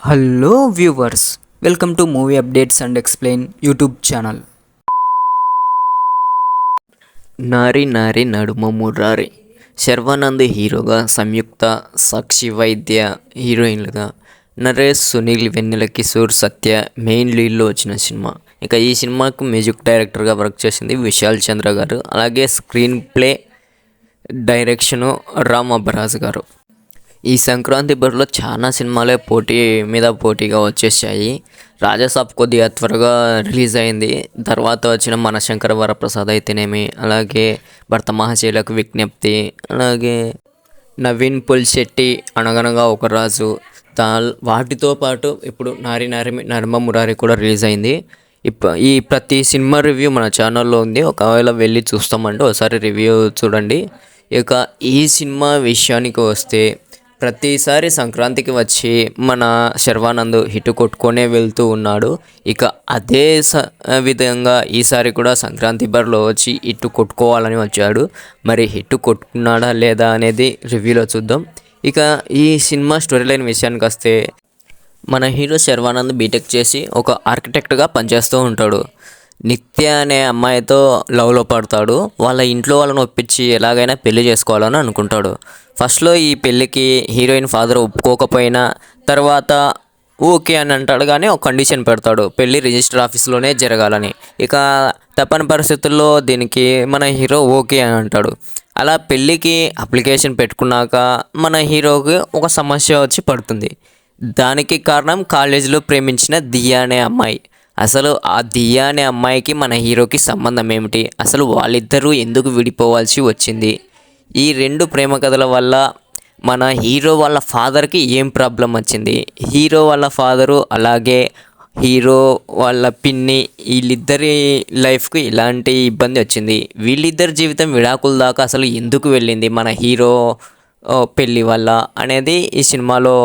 Hello viewers, welcome to movie updates and explain YouTube channel. నారి నారి నడుమ మురారి. శర్వానంద్ హీరోగా, సంయుక్త, సాక్షి వైద్య హీరోయిన్లుగా, నరేష్, సునీల్, వెన్నెల కిషోర్, సత్య మెయిన్ లీడ్లో వచ్చిన సినిమా. ఇక ఈ సినిమాకు మ్యూజిక్ డైరెక్టర్గా వర్క్ చేసింది విశాల్ చంద్ర గారు. అలాగే screen play direction Ram Abbaraju గారు. ఈ సంక్రాంతి బరిలో చాలా సినిమాలే పోటీగా వచ్చేసాయి. రాజాసాబ్ కొద్దిగా త్వరగా రిలీజ్ అయింది. తర్వాత వచ్చిన మనశంకర వరప్రసాద్ అయితేనేమి, అలాగే భర్త మహాశైలకు విజ్ఞప్తి, అలాగే నవీన్ పుల్శెట్టి అనగనగా ఒక రాజు, వాటితో పాటు ఇప్పుడు నారి నారి నర్మ మురారి కూడా రిలీజ్ అయింది. ఈ ప్రతి సినిమా రివ్యూ మన ఛానల్లో ఉంది. ఒకవేళ వెళ్ళి చూస్తామంటే ఒకసారి రివ్యూ చూడండి. ఇక ఈ సినిమా విషయానికి వస్తే, ప్రతిసారి సంక్రాంతికి వచ్చి మన శర్వానంద్ హిట్ కొట్టుకొనే వెళ్తూ ఉన్నాడు. ఇక అదే విధంగా ఈసారి కూడా సంక్రాంతి బరిలో వచ్చి హిట్ కొట్టుకోవాలని వచ్చాడు. మరి హిట్ కొట్టుకున్నాడా లేదా అనేది రివ్యూలో చూద్దాం. ఇక ఈ సినిమా స్టోరీ లైన్ విషయానికి వస్తే, మన హీరో శర్వానంద్ బీటెక్ చేసి ఒక ఆర్కిటెక్ట్గా పనిచేస్తూ ఉంటాడు. నిత్య అనే అమ్మాయితో లవ్లో పడతాడు. వాళ్ళ ఇంట్లో వాళ్ళని ఒప్పించి ఎలాగైనా పెళ్లి చేసుకోవాలని అనుకుంటాడు. ఫస్ట్లో ఈ పెళ్ళికి హీరోయిన్ ఫాదర్ ఒప్పుకోకపోయినా తర్వాత ఓకే అని అంటాడు, కానీ ఒక కండిషన్ పెడతాడు, పెళ్ళి రిజిస్టర్ ఆఫీస్లోనే జరగాలని. ఇక తప్పని పరిస్థితుల్లో దీనికి మన హీరో ఓకే అని అంటాడు. అలా పెళ్ళికి అప్లికేషన్ పెట్టుకున్నాక మన హీరోకి ఒక సమస్య వచ్చి పడుతుంది. దానికి కారణం కాలేజీలో ప్రేమించిన దియా అనే అమ్మాయి. అసలు ఆ దియా అనే అమ్మాయికి మన హీరోకి సంబంధం ఏమిటి, అసలు వాళ్ళిద్దరూ ఎందుకు విడిపోవాల్సి వచ్చింది, ఈ రెండు ప్రేమ కథల వల్ల మన హీరో వాళ్ళ ఫాదర్కి ఏం ప్రాబ్లం వచ్చింది, హీరో వాళ్ళ ఫాదరు అలాగే హీరో వాళ్ళ పిన్ని వీళ్ళిద్దరి లైఫ్కి ఇలాంటి ఇబ్బంది వచ్చింది, వీళ్ళిద్దరి జీవితం విడాకుల దాకా అసలు ఎందుకు వెళ్ళింది మన హీరో పెళ్ళి వల్ల అనేది ఈ సినిమాలో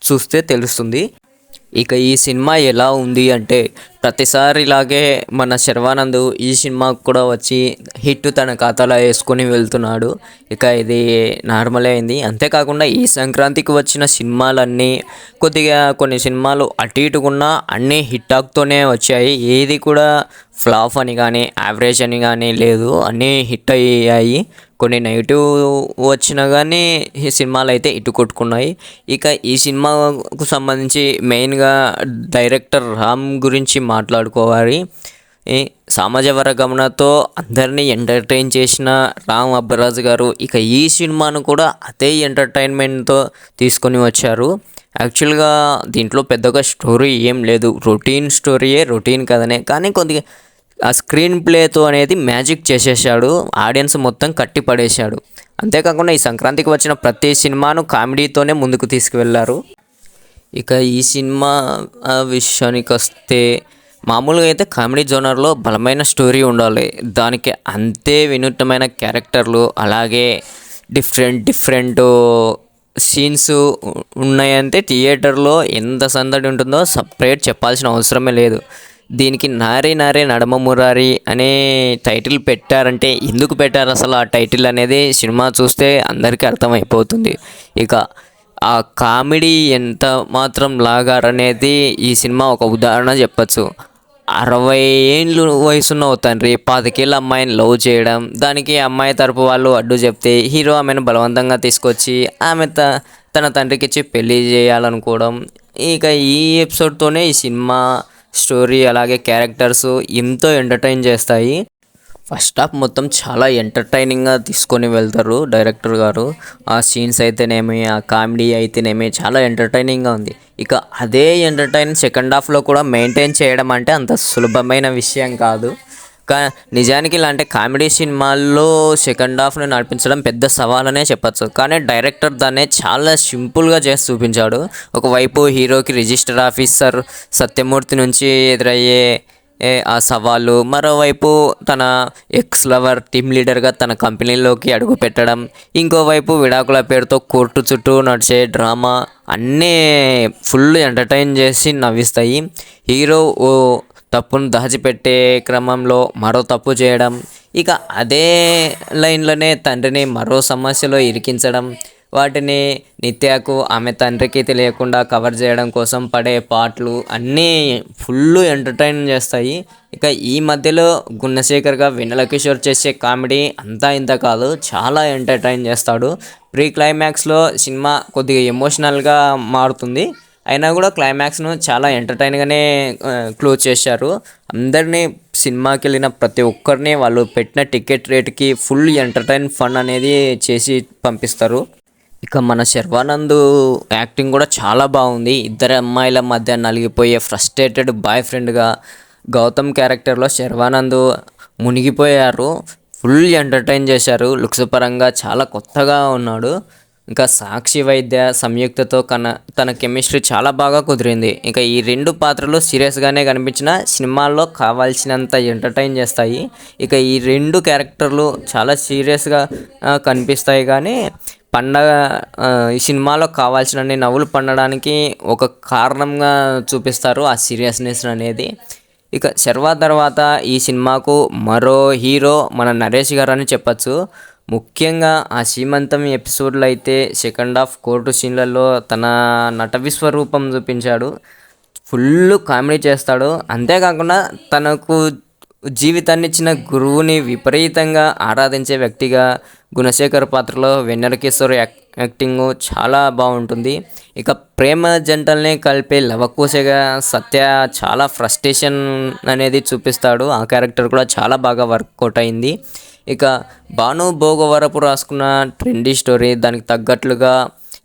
చూస్తే తెలుస్తుంది. ఇక ఈ సినిమా ఎలా ఉంది అంటే, ప్రతిసారి ఇలాగే మన శర్వానంద్ ఈ సినిమాకు కూడా వచ్చి హిట్ తన ఖాతాలో వేసుకొని వెళ్తున్నాడు. ఇక ఇది నార్మల్ అయింది. అంతేకాకుండా ఈ సంక్రాంతికి వచ్చిన సినిమాలన్నీ కొన్ని సినిమాలు అటు ఇటుకున్నా అన్నీ హిట్ టాక్తోనే వచ్చాయి. ఏది కూడా ఫ్లాప్ అని కానీ యావరేజ్ అని కానీ లేదు, అన్నీ హిట్ అయ్యాయి. కొన్ని నెగిటివ్ వచ్చినా కానీ ఈ సినిమాలు అయితే ఇటు కొట్టుకున్నాయి. ఇక ఈ సినిమాకు సంబంధించి మెయిన్గా డైరెక్టర్ రామ్ గురించి మాట్లాడుకోవాలి. సమాజ వర్గంతో అందరినీ ఎంటర్టైన్ చేసిన రామ్ అబ్బరాజు గారు ఇక ఈ సినిమాను కూడా అదే ఎంటర్టైన్మెంట్తో తీసుకొని వచ్చారు. యాక్చువల్గా దీంట్లో పెద్దగా స్టోరీ ఏం లేదు, రొటీన్ స్టోరీయే, రొటీన్ కథనే, కానీ కొద్దిగా ఆ స్క్రీన్ ప్లేతో అనేది మ్యాజిక్ చేసేసాడు, ఆడియన్స్ మొత్తం కట్టి పడేశాడు. అంతేకాకుండా ఈ సంక్రాంతికి వచ్చిన ప్రతి సినిమాను కామెడీతోనే ముందుకు తీసుకువెళ్ళారు. ఇక ఈ సినిమా విషయానికి వస్తే, మామూలుగా అయితే కామెడీ జోనర్లో బలమైన స్టోరీ ఉండాలి, దానికి అంతే వినూత్నమైన క్యారెక్టర్లు అలాగే డిఫరెంట్ సీన్స్ ఉన్నాయంటే థియేటర్లో ఎంత సందడి ఉంటుందో సపరేట్ చెప్పాల్సిన అవసరమే లేదు. దీనికి నారి నారి నడమ మురారి అనే టైటిల్ పెట్టారంటే ఎందుకు పెట్టారు అసలు ఆ టైటిల్ అనేది సినిమా చూస్తే అందరికీ అర్థమైపోతుంది. ఇక ఆ కామెడీ ఎంత మాత్రం లాగారనేది ఈ సినిమా ఒక ఉదాహరణ చెప్పచ్చు. 60 ఏళ్ళు వయసున్న ఓ తండ్రి 25 ఏళ్ళ అమ్మాయిని లవ్ చేయడం, దానికి అమ్మాయి తరపు వాళ్ళు అడ్డు చెప్తే హీరో ఆమెను బలవంతంగా తీసుకొచ్చి ఆమె తన తండ్రికి ఇచ్చి పెళ్లి చేయాలనుకోవడం. ఇక ఈ ఎపిసోడ్తోనే ఈ సినిమా స్టోరీ అలాగే క్యారెక్టర్స్ ఎంతో ఎంటర్టైన్ చేస్తాయి. ఫస్ట్ హాఫ్ మొత్తం చాలా ఎంటర్టైనింగ్గా తీసుకొని వెళ్తారు డైరెక్టర్ గారు. ఆ సీన్స్ అయితేనేమి, ఆ కామెడీ అయితేనేమి చాలా ఎంటర్టైనింగ్గా ఉంది. ఇక అదే ఎంటర్టైన్ సెకండ్ హాఫ్లో కూడా మెయింటైన్ చేయడం అంటే అంత సులభమైన విషయం కాదు. నిజానికి ఇలాంటి కామెడీ సినిమాల్లో సెకండ్ హాఫ్ని నడిపించడం పెద్ద సవాలనే చెప్పచ్చు, కానీ డైరెక్టర్ దాన్ని చాలా సింపుల్గా చేసి చూపించాడు. ఒకవైపు హీరోకి రిజిస్టర్ ఆఫీసర్ సత్యమూర్తి నుంచి ఎదురయ్యే ఆ సవాళ్ళు, మరోవైపు తన ఎక్స్ లవర్ టీమ్ లీడర్గా తన కంపెనీలోకి అడుగు పెట్టడం, ఇంకోవైపు విడాకుల పేరుతో కోర్టు చుట్టూ నడిచే డ్రామా, అన్నీ ఫుల్ ఎంటర్టైన్ చేసి నవ్విస్తాయి. హీరో ఓ తప్పును దాచిపెట్టే క్రమంలో మరో తప్పు చేయడం, ఇక అదే లైన్లోనే తండ్రిని మరో సమస్యలో ఇరికించడం, వాటిని నిత్యకు ఆమె తండ్రికి తెలియకుండా కవర్ చేయడం కోసం పడే పాటలు అన్నీ ఫుల్ ఎంటర్టైన్ చేస్తాయి. ఇక ఈ మధ్యలో గుణశేఖర్గా వెన్నెల కిషోర్ చేసే కామెడీ అంతా ఇంత కాదు, చాలా ఎంటర్టైన్ చేస్తాడు. ప్రీ క్లైమాక్స్లో సినిమా కొద్దిగా ఎమోషనల్గా మారుతుంది, అయినా కూడా క్లైమాక్స్ను చాలా ఎంటర్టైన్గానే క్లోజ్ చేశారు. అందరినీ సినిమాకి వెళ్ళిన ప్రతి ఒక్కరిని వాళ్ళు పెట్టిన టికెట్ రేట్కి ఫుల్ ఎంటర్టైన్ ఫన్ అనేది చేసి పంపిస్తారు. ఇక మన శర్వానంద్ యాక్టింగ్ కూడా చాలా బాగుంది. ఇద్దరు అమ్మాయిల మధ్య నలిగిపోయే ఫ్రస్ట్రేటెడ్ బాయ్ ఫ్రెండ్గా గౌతమ్ క్యారెక్టర్లో శర్వానంద్ మునిగిపోయారు. ఫుల్ ఎంటర్టైన్ చేశారు. లుక్స్ పరంగా చాలా కొత్తగా ఉన్నాడు. ఇంకా సాక్షి వైద్య సంయుక్తతో తన కెమిస్ట్రీ చాలా బాగా కుదిరింది. ఇంకా ఈ రెండు పాత్రలు సీరియస్గానే కనిపించిన సినిమాల్లో కావాల్సినంత ఎంటర్టైన్ చేస్తాయి. ఇక ఈ రెండు క్యారెక్టర్లు చాలా సీరియస్గా కనిపిస్తాయి, కానీ ఈ సినిమాలో కావాల్సినన్ని నవ్వులు పండడానికి ఒక కారణంగా చూపిస్తారు ఆ సీరియస్నెస్ అనేది. ఇక శర్వా తర్వాత ఈ సినిమాకు మరో హీరో మన నరేష్ గారు అని చెప్పచ్చు. ముఖ్యంగా ఆ సీమంతం ఎపిసోడ్లో అయితే సెకండ్ హాఫ్ కోర్టు సీన్లలో తన నట విశ్వరూపం చూపించాడు. ఫుల్ కామెడీ చేస్తాడు. అంతేకాకుండా తనకు జీవితాన్ని ఇచ్చిన గురువుని విపరీతంగా ఆరాధించే వ్యక్తిగా గుణశేఖర్ పాత్రలో వెన్నెల కిషోర్ యాక్టింగ్ చాలా బాగుంటుంది. ఇక ప్రేమ జంటల్ని కలిపే లవకుశగా సత్య చాలా ఫ్రస్ట్రేషన్ అనేది చూపిస్తాడు. ఆ క్యారెక్టర్ కూడా చాలా బాగా వర్కౌట్ అయింది. ఇక భాను భోగవరపు రాసుకున్న ట్రెండీ స్టోరీ, దానికి తగ్గట్లుగా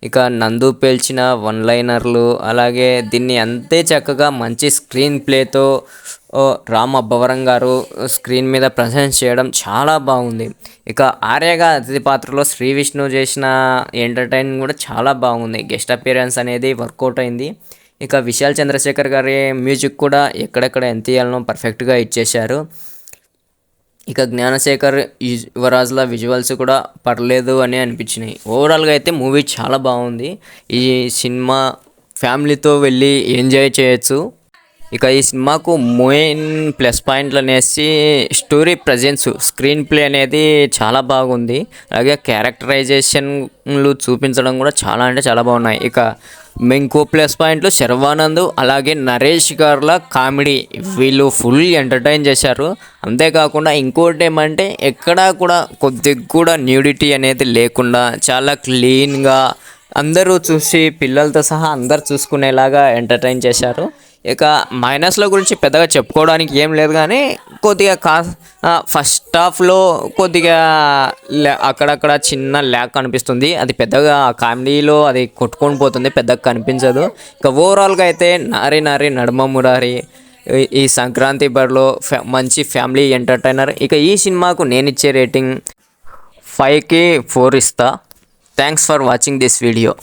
ఇక నందు పేల్చిన వన్ లైనర్లు, అలాగే దీన్ని అంతే చక్కగా మంచి స్క్రీన్ ప్లేతో రామ్ అబ్బవరం గారు స్క్రీన్ మీద ప్రజెంట్ చేయడం చాలా బాగుంది. ఇక ఆర్యగా అతిథి పాత్రలో శ్రీ విష్ణు చేసిన ఎంటర్టైన్ కూడా చాలా బాగుంది. గెస్ట్ అపియరెన్స్ అనేది వర్కౌట్ అయింది. ఇక విశాల్ చంద్రశేఖర్ గారి మ్యూజిక్ కూడా ఎక్కడెక్కడ ఎంత ఇయ్యాలనో పర్ఫెక్ట్గా ఇచ్చేశారు. ఇక జ్ఞానశేఖర్ యువరాజ్ల విజువల్స్ కూడా పర్లేదు అని అనిపించినాయి. ఓవరాల్గా అయితే మూవీ చాలా బాగుంది. ఈ సినిమా ఫ్యామిలీతో వెళ్ళి ఎంజాయ్ చేయొచ్చు. ఇక ఈ సినిమాకు మెయిన్ ప్లస్ పాయింట్లు అనేసి స్టోరీ ప్రజెన్స్, స్క్రీన్ ప్లే అనేది చాలా బాగుంది. అలాగే క్యారెక్టరైజేషన్లు చూపించడం కూడా చాలా అంటే చాలా బాగున్నాయి. ఇక ఇంకో ప్లస్ పాయింట్లు శర్వానంద్ అలాగే నరేష్ గారుల కామెడీ, వీళ్ళు ఫుల్ ఎంటర్టైన్ చేశారు. అంతేకాకుండా ఇంకోటి ఏమంటే ఎక్కడా కూడా కొద్దిగా కూడా న్యూడిటీ అనేది లేకుండా చాలా క్లీన్గా అందరూ చూసి పిల్లలతో సహా అందరు చూసుకునేలాగా ఎంటర్టైన్ చేశారు. ఇక మైనస్ల గురించి పెద్దగా చెప్పుకోవడానికి ఏం లేదు, కానీ కొద్దిగా ఫస్ట్ హాఫ్లో కొద్దిగా అక్కడక్కడ చిన్న ల్యాక్ కనిపిస్తుంది. అది పెద్దగా కామెడీలో అది కొట్టుకొని పోతుంది, పెద్దగా కనిపించదు. ఇక ఓవరాల్గా అయితే నారి నారి నడుమ మురారి ఈ సంక్రాంతి బరిలో మంచి ఫ్యామిలీ ఎంటర్టైనర్. ఇక ఈ సినిమాకు నేను ఇచ్చే రేటింగ్ 5కి 4 ఇస్తా. Thanks for watching this video.